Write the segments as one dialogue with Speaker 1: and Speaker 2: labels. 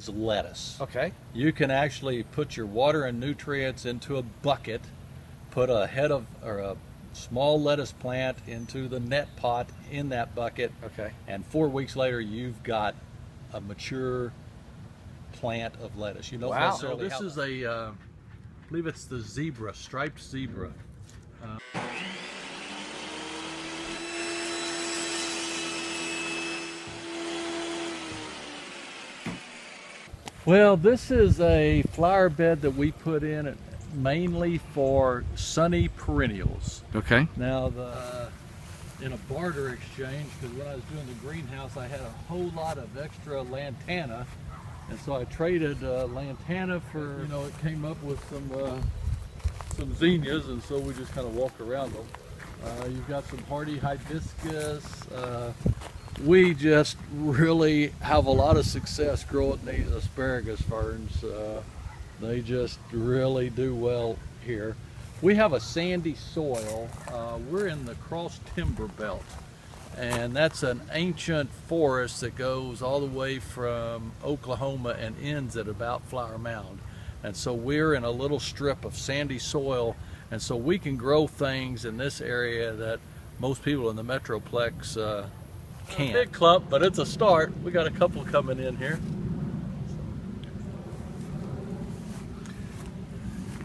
Speaker 1: is lettuce.
Speaker 2: Okay.
Speaker 1: You can actually put your water and nutrients into a bucket, put a head of or a small lettuce plant into the net pot in that bucket.
Speaker 2: Okay.
Speaker 1: And 4 weeks later, you've got a mature plant of lettuce. You know.
Speaker 2: Wow.
Speaker 1: So this is a, I believe it's the zebra, striped zebra. Well, this is a flower bed that we put in mainly for sunny perennials.
Speaker 2: Okay.
Speaker 1: Now, in a barter exchange, because when I was doing the greenhouse, I had a whole lot of extra lantana, and so I traded lantana for, it came up with some zinnias, and so we just kind of walk around them. You've got some hardy hibiscus. We just really have a lot of success growing these asparagus ferns. They just really do well here. We have a sandy soil. We're in the cross timber belt, and that's an ancient forest that goes all the way from Oklahoma and ends at about Flower Mound. And so we're in a little strip of sandy soil, and so we can grow things in this area that most people in the Metroplex can't. Big clump, but it's a start. We got a couple coming in here.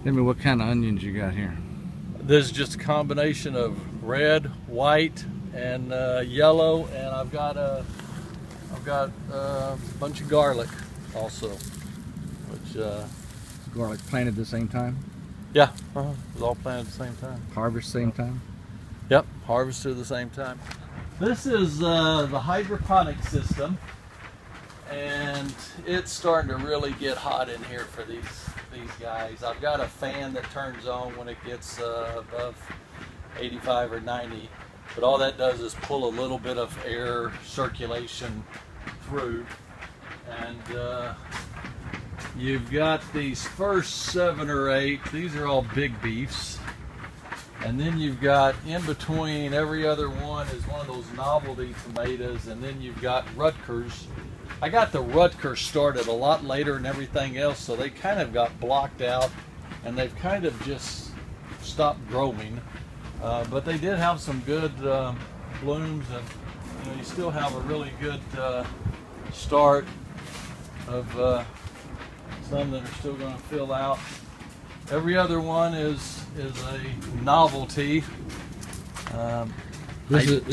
Speaker 2: Tell me what kind of onions you got here.
Speaker 1: This is just a combination of red, white, and yellow, and I've got a bunch of garlic also, which
Speaker 2: Garlic planted at the same time?
Speaker 1: yeah, it was all planted at the same time.
Speaker 2: Harvest same time?
Speaker 1: Yep, harvested at the same time. This is the hydroponic system, and it's starting to really get hot in here for these guys. I've got a fan that turns on when it gets above 85 or 90, but all that does is pull a little bit of air circulation through, and you've got these first 7 or 8. These are all big beefs. And then you've got in between every other one is one of those novelty tomatoes, and then you've got Rutgers. I got the Rutgers started a lot later than everything else, so they kind of got blocked out, and they've kind of just stopped growing. But they did have some good blooms, and you still have a really good start of some that are still going to fill out. Every other one is a novelty.
Speaker 2: This is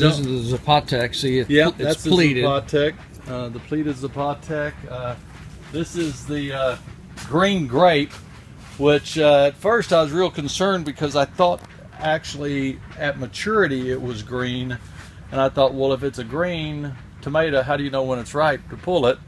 Speaker 2: the Zapotec. See, it's pleated.
Speaker 1: The Zapotec. The pleated Zapotec. This is the green grape, which at first I was real concerned because I thought actually at maturity it was green, and I thought, well, if it's a green tomato, how do you know when it's ripe to pull it?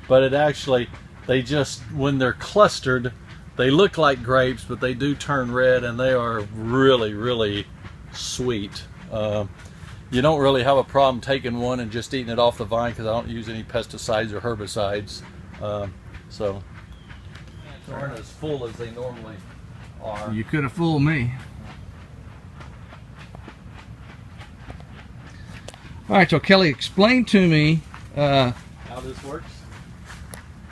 Speaker 1: But it actually, they just, when they're clustered, they look like grapes, but they do turn red, and they are really, really sweet. You don't really have a problem taking one and just eating it off the vine because I don't use any pesticides or herbicides. So they aren't as full as they normally are.
Speaker 2: You could have fooled me. All right, so Kelly, explain to me
Speaker 1: how this works.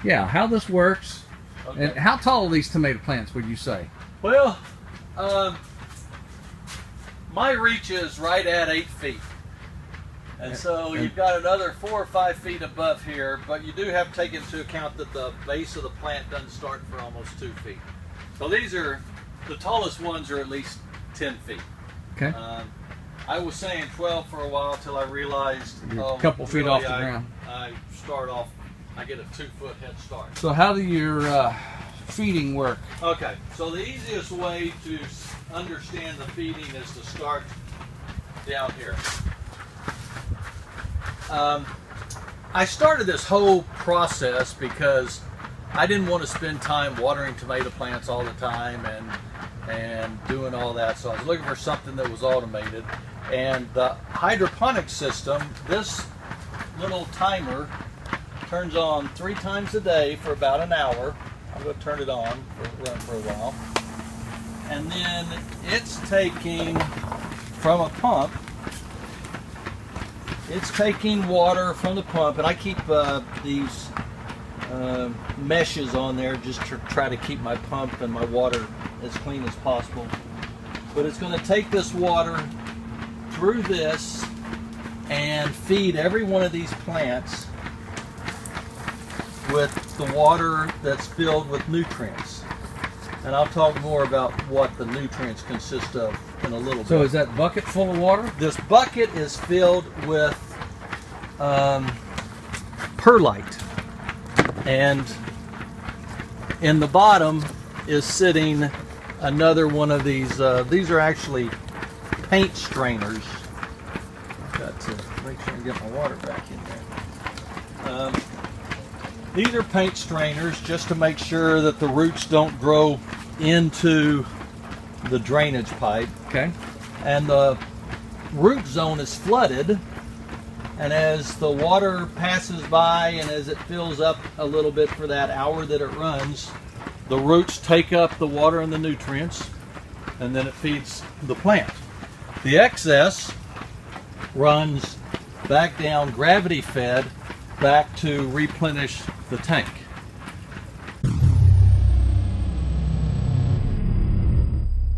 Speaker 2: Yeah, how this works.
Speaker 1: Okay.
Speaker 2: And how tall are these tomato plants, would you say?
Speaker 1: Well, my reach is right at 8 feet. And so you've got another 4 or 5 feet above here, but you do have to take into account that the base of the plant doesn't start for almost 2 feet. So these are, the tallest ones are at least 10 feet.
Speaker 2: Okay.
Speaker 1: I was saying 12 for a while till I realized
Speaker 2: a couple feet off the ground.
Speaker 1: I start off, I get a 2-foot head start.
Speaker 2: So how do your feeding work?
Speaker 1: Okay, so the easiest way to understand the feeding is to start down here. I started this whole process because I didn't want to spend time watering tomato plants all the time and doing all that, so I was looking for something that was automated. And the hydroponic system, this little timer turns on 3 times a day for about an hour. I'm going to turn it on, run for a while. And then it's taking from a pump, it's taking water from the pump, and I keep these meshes on there just to try to keep my pump and my water as clean as possible. But it's going to take this water through this and feed every one of these plants with the water that's filled with nutrients. And I'll talk more about what the nutrients consist of in a little bit.
Speaker 2: So is that bucket full of water?
Speaker 1: This bucket is filled with perlite. And in the bottom is sitting another one of these. These are actually paint strainers. I've got to make sure I get my water back in there. These are paint strainers just to make sure that the roots don't grow into the drainage pipe.
Speaker 2: Okay.
Speaker 1: And the root zone is flooded. And as the water passes by and as it fills up a little bit for that hour that it runs, the roots take up the water and the nutrients, and then it feeds the plant. The excess runs back down, gravity fed, back to replenish the tank.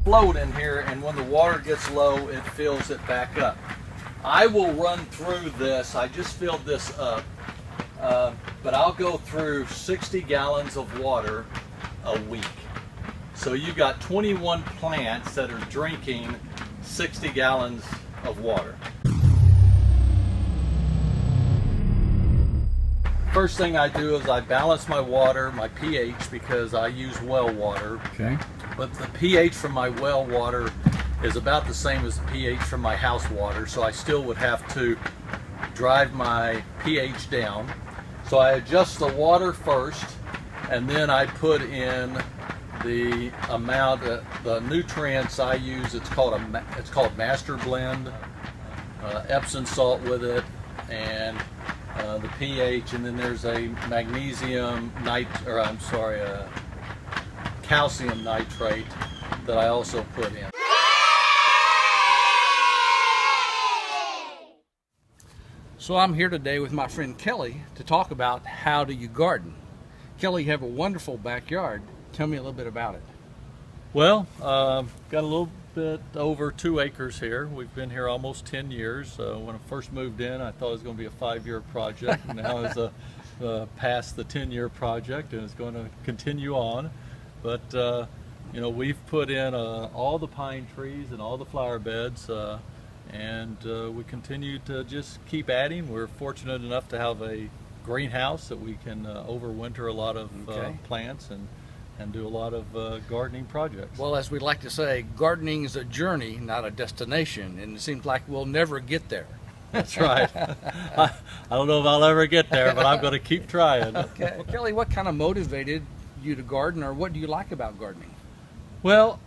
Speaker 1: Float in here, and when the water gets low, it fills it back up. I will run through this. I just filled this up, but I'll go through 60 gallons of water a week. So you've got 21 plants that are drinking 60 gallons of water. First thing I do is I balance my water, my pH, because I use well water.
Speaker 2: Okay.
Speaker 1: But the pH from my well water is about the same as the pH from my house water, so I still would have to drive my pH down. So I adjust the water first, and then I put in the amount of the nutrients I use. It's called Master Blend, Epsom salt with it, and the pH, and then there's a calcium nitrate that I also put in.
Speaker 2: So I'm here today with my friend Kelly to talk about how do you garden. Kelly, you have a wonderful backyard. Tell me a little bit about it.
Speaker 1: Well, got a little bit over 2 acres here. We've been here almost 10 years. When I first moved in, I thought it was going to be a 5-year project. Now it's past the 10-year project, and it's going to continue on. But you know, we've put in all the pine trees and all the flower beds. And we continue to just keep adding. We're fortunate enough to have a greenhouse that we can overwinter a lot of plants and do a lot of gardening projects.
Speaker 2: Well, as we like to say, gardening is a journey, not a destination, and it seems like we'll never get there.
Speaker 1: That's right. I don't know if I'll ever get there, but I'm going to keep trying.
Speaker 2: Okay. Well, Kelly, what kind of motivated you to garden, or what do you like about gardening?
Speaker 1: Well,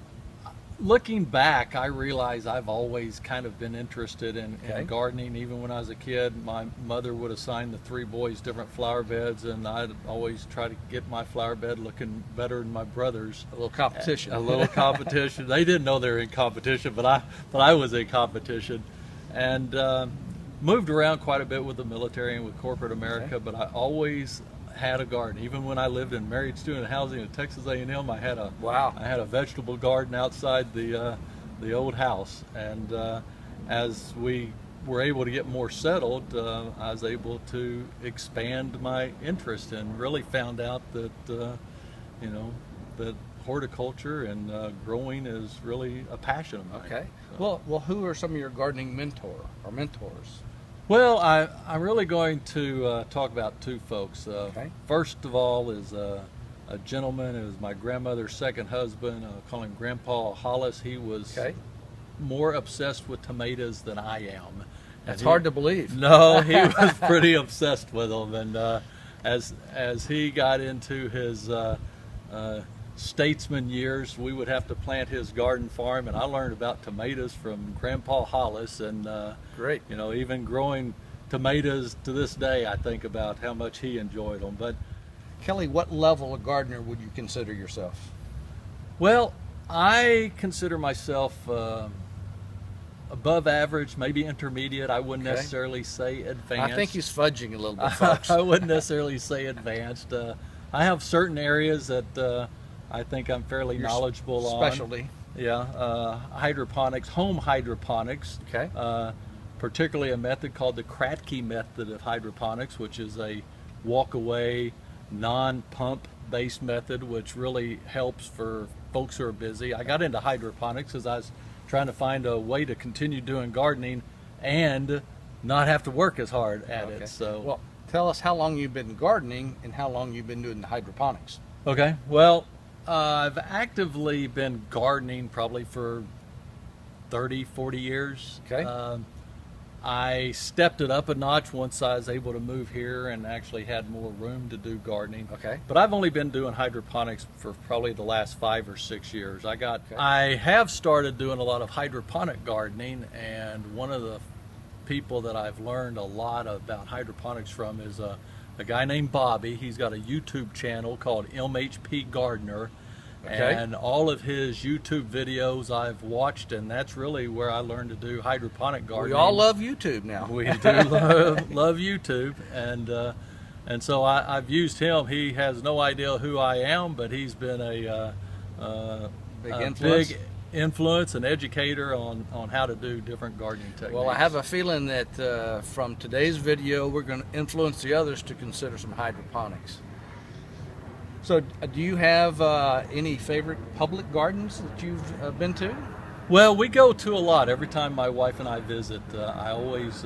Speaker 1: looking back, I realize I've always kind of been interested in gardening. Even when I was a kid, my mother would assign the 3 boys different flower beds, and I'd always try to get my flower bed looking better than my brother's.
Speaker 2: A little competition.
Speaker 1: A little competition. They didn't know they were in competition, but I was in competition. And moved around quite a bit with the military and with corporate America, but I always had a garden. Even when I lived in married student housing at Texas A&M, I had a vegetable garden outside the old house. And as we were able to get more settled, I was able to expand my interest and really found out that you know, that horticulture and growing is really a passion of mine.
Speaker 2: Okay. So. Well, who are some of your gardening mentors?
Speaker 1: Well, I'm really going to talk about 2 folks. First of all is a gentleman who was my grandmother's second husband. I'll call him Grandpa Hollis. He was more obsessed with tomatoes than I am.
Speaker 2: That's hard to believe.
Speaker 1: No, he was pretty obsessed with them. And as he got into his statesman years, we would have to plant his garden farm, and I learned about tomatoes from Grandpa Hollis. And
Speaker 2: great,
Speaker 1: you know, even growing tomatoes to this day, I think about how much he enjoyed them. But
Speaker 2: Kelly, what level of gardener would you consider yourself?
Speaker 1: Well, I consider myself above average, maybe intermediate. I wouldn't
Speaker 2: Okay.
Speaker 1: necessarily say advanced.
Speaker 2: I think he's fudging a little bit, folks.
Speaker 1: I wouldn't necessarily say advanced. I have certain areas that I think I'm fairly
Speaker 2: Your
Speaker 1: knowledgeable
Speaker 2: specialty.
Speaker 1: on. Yeah, hydroponics, home hydroponics.
Speaker 2: Okay.
Speaker 1: Particularly a method called the Kratky method of hydroponics, which is a walk-away, non-pump based method, which really helps for folks who are busy. I got into hydroponics because I was trying to find a way to continue doing gardening and not have to work as hard at
Speaker 2: Okay.
Speaker 1: it. So,
Speaker 2: well, tell us how long you've been gardening and how long you've been doing the hydroponics.
Speaker 1: okay, well, I've actively been gardening probably for 30, 40 years.
Speaker 2: Okay.
Speaker 1: I stepped it up a notch once I was able to move here and actually had more room to do gardening.
Speaker 2: Okay.
Speaker 1: But I've only been doing hydroponics for probably the last 5 or 6 years.
Speaker 2: Okay.
Speaker 1: I have started doing a lot of hydroponic gardening, and one of the people that I've learned a lot about hydroponics from is a guy named Bobby. He's got a YouTube channel called MHPGardener.
Speaker 2: Okay.
Speaker 1: And all of his YouTube videos I've watched, and that's really where I learned to do hydroponic gardening.
Speaker 2: We all love YouTube now.
Speaker 1: We do love YouTube, and so I've used him. He has no idea who I am, but he's been a big influence and educator on how to do different gardening techniques.
Speaker 2: Well, I have a feeling that from today's video, we're going to influence the others to consider some hydroponics. So, do you have any favorite public gardens that you've been to?
Speaker 1: Well, we go to a lot. Every time my wife and I visit, I always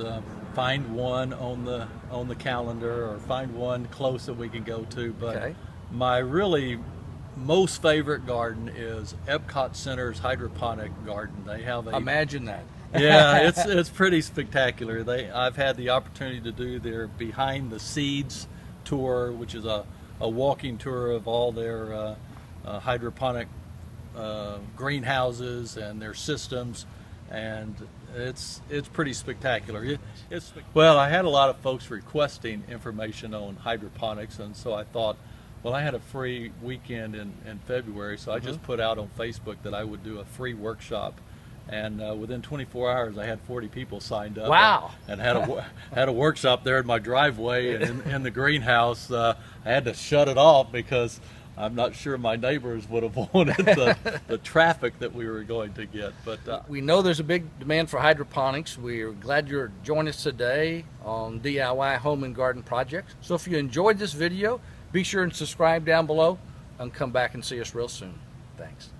Speaker 1: find one on the calendar or find one close that we can go to. But
Speaker 2: Okay.
Speaker 1: my really most favorite garden is Epcot Center's hydroponic garden. They have a
Speaker 2: Imagine that.
Speaker 1: yeah, it's pretty spectacular. I've had the opportunity to do their behind the seeds tour, which is a walking tour of all their hydroponic greenhouses and their systems, and it's pretty spectacular. Well, I had a lot of folks requesting information on hydroponics, and so I thought, well, I had a free weekend in February, so I just put out on Facebook that I would do a free workshop. And within 24 hours, I had 40 people signed up.
Speaker 2: Wow!
Speaker 1: And had a workshop there in my driveway and in the greenhouse. I had to shut it off because I'm not sure my neighbors would have wanted the traffic that we were going to get. But
Speaker 2: We know there's a big demand for hydroponics. We're glad you're joining us today on DIY Home and Garden Projects. So if you enjoyed this video, be sure and subscribe down below and come back and see us real soon. Thanks.